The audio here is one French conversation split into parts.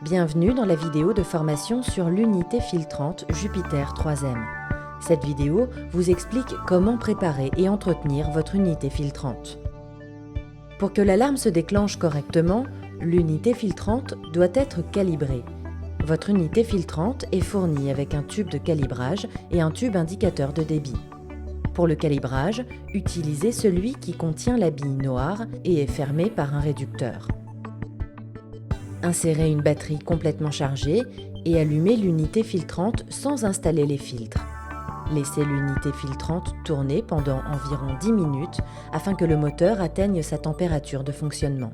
Bienvenue dans la vidéo de formation sur l'unité filtrante Jupiter 3M. Cette vidéo vous explique comment préparer et entretenir votre unité filtrante. Pour que l'alarme se déclenche correctement, l'unité filtrante doit être calibrée. Votre unité filtrante est fournie avec un tube de calibrage et un tube indicateur de débit. Pour le calibrage, utilisez celui qui contient la bille noire et est fermé par un réducteur. Insérez une batterie complètement chargée et allumez l'unité filtrante sans installer les filtres. Laissez l'unité filtrante tourner pendant environ 10 minutes afin que le moteur atteigne sa température de fonctionnement.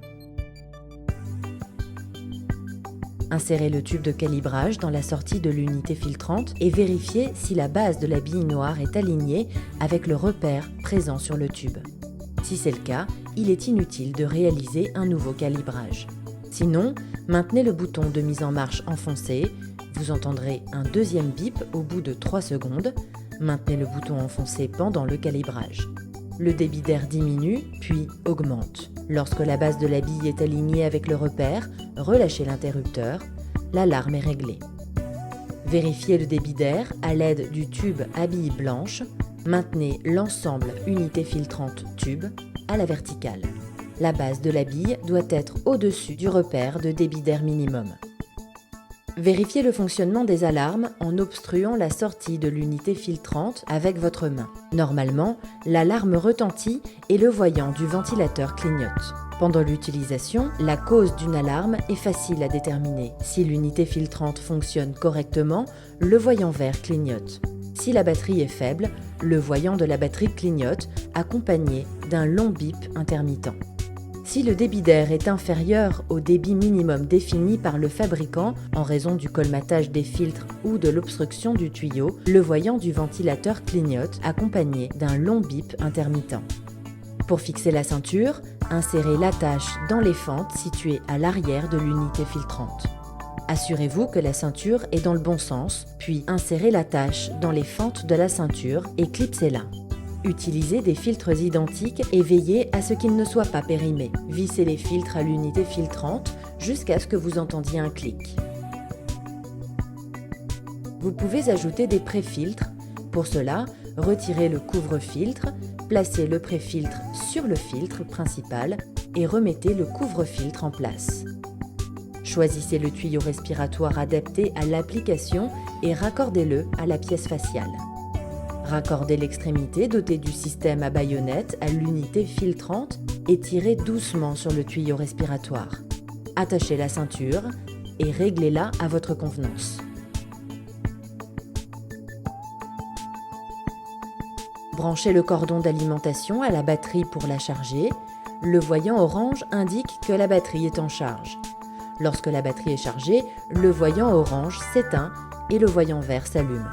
Insérez le tube de calibrage dans la sortie de l'unité filtrante et vérifiez si la base de la bille noire est alignée avec le repère présent sur le tube. Si c'est le cas, il est inutile de réaliser un nouveau calibrage. Sinon, maintenez le bouton de mise en marche enfoncé, vous entendrez un deuxième bip au bout de 3 secondes, maintenez le bouton enfoncé pendant le calibrage. Le débit d'air diminue, puis augmente. Lorsque la base de la bille est alignée avec le repère, relâchez l'interrupteur, l'alarme est réglée. Vérifiez le débit d'air à l'aide du tube à bille blanche, maintenez l'ensemble unité filtrante tube à la verticale. La base de la bille doit être au-dessus du repère de débit d'air minimum. Vérifiez le fonctionnement des alarmes en obstruant la sortie de l'unité filtrante avec votre main. Normalement, l'alarme retentit et le voyant du ventilateur clignote. Pendant l'utilisation, la cause d'une alarme est facile à déterminer. Si l'unité filtrante fonctionne correctement, le voyant vert clignote. Si la batterie est faible, le voyant de la batterie clignote, accompagné d'un long bip intermittent. Si le débit d'air est inférieur au débit minimum défini par le fabricant en raison du colmatage des filtres ou de l'obstruction du tuyau, le voyant du ventilateur clignote accompagné d'un long bip intermittent. Pour fixer la ceinture, insérez l'attache dans les fentes situées à l'arrière de l'unité filtrante. Assurez-vous que la ceinture est dans le bon sens, puis insérez l'attache dans les fentes de la ceinture et clipsez-la. Utilisez des filtres identiques et veillez à ce qu'ils ne soient pas périmés. Vissez les filtres à l'unité filtrante jusqu'à ce que vous entendiez un clic. Vous pouvez ajouter des pré-filtres. Pour cela, retirez le couvre-filtre, placez le pré-filtre sur le filtre principal et remettez le couvre-filtre en place. Choisissez le tuyau respiratoire adapté à l'application et raccordez-le à la pièce faciale. Raccordez l'extrémité dotée du système à baïonnette à l'unité filtrante et tirez doucement sur le tuyau respiratoire. Attachez la ceinture et réglez-la à votre convenance. Branchez le cordon d'alimentation à la batterie pour la charger. Le voyant orange indique que la batterie est en charge. Lorsque la batterie est chargée, le voyant orange s'éteint et le voyant vert s'allume.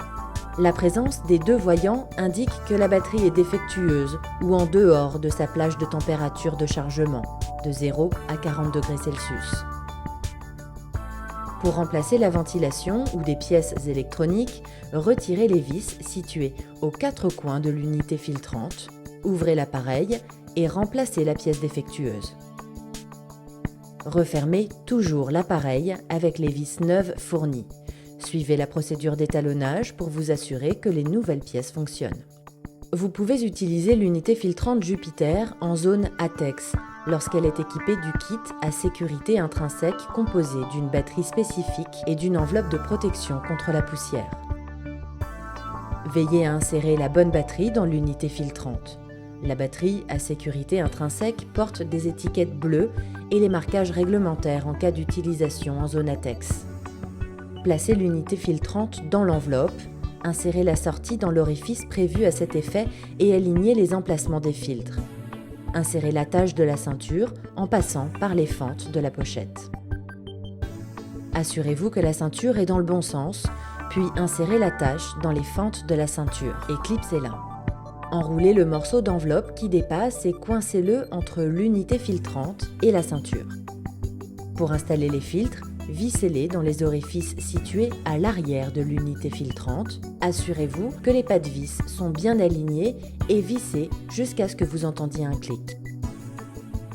La présence des deux voyants indique que la batterie est défectueuse ou en dehors de sa plage de température de chargement, de 0 à 40 degrés Celsius. Pour remplacer la ventilation ou des pièces électroniques, retirez les vis situées aux 4 coins de l'unité filtrante, ouvrez l'appareil et remplacez la pièce défectueuse. Refermez toujours l'appareil avec les vis neuves fournies. Suivez la procédure d'étalonnage pour vous assurer que les nouvelles pièces fonctionnent. Vous pouvez utiliser l'unité filtrante Jupiter en zone ATEX lorsqu'elle est équipée du kit à sécurité intrinsèque composé d'une batterie spécifique et d'une enveloppe de protection contre la poussière. Veillez à insérer la bonne batterie dans l'unité filtrante. La batterie à sécurité intrinsèque porte des étiquettes bleues et les marquages réglementaires en cas d'utilisation en zone ATEX. Placez l'unité filtrante dans l'enveloppe, insérez la sortie dans l'orifice prévu à cet effet et alignez les emplacements des filtres. Insérez l'attache de la ceinture en passant par les fentes de la pochette. Assurez-vous que la ceinture est dans le bon sens, puis insérez l'attache dans les fentes de la ceinture et clipsez-la. Enroulez le morceau d'enveloppe qui dépasse et coincez-le entre l'unité filtrante et la ceinture. Pour installer les filtres, vissez-les dans les orifices situés à l'arrière de l'unité filtrante. Assurez-vous que les pas de vis sont bien alignés et vissez jusqu'à ce que vous entendiez un clic.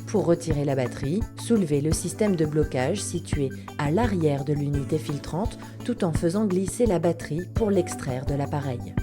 Pour retirer la batterie, soulevez le système de blocage situé à l'arrière de l'unité filtrante tout en faisant glisser la batterie pour l'extraire de l'appareil.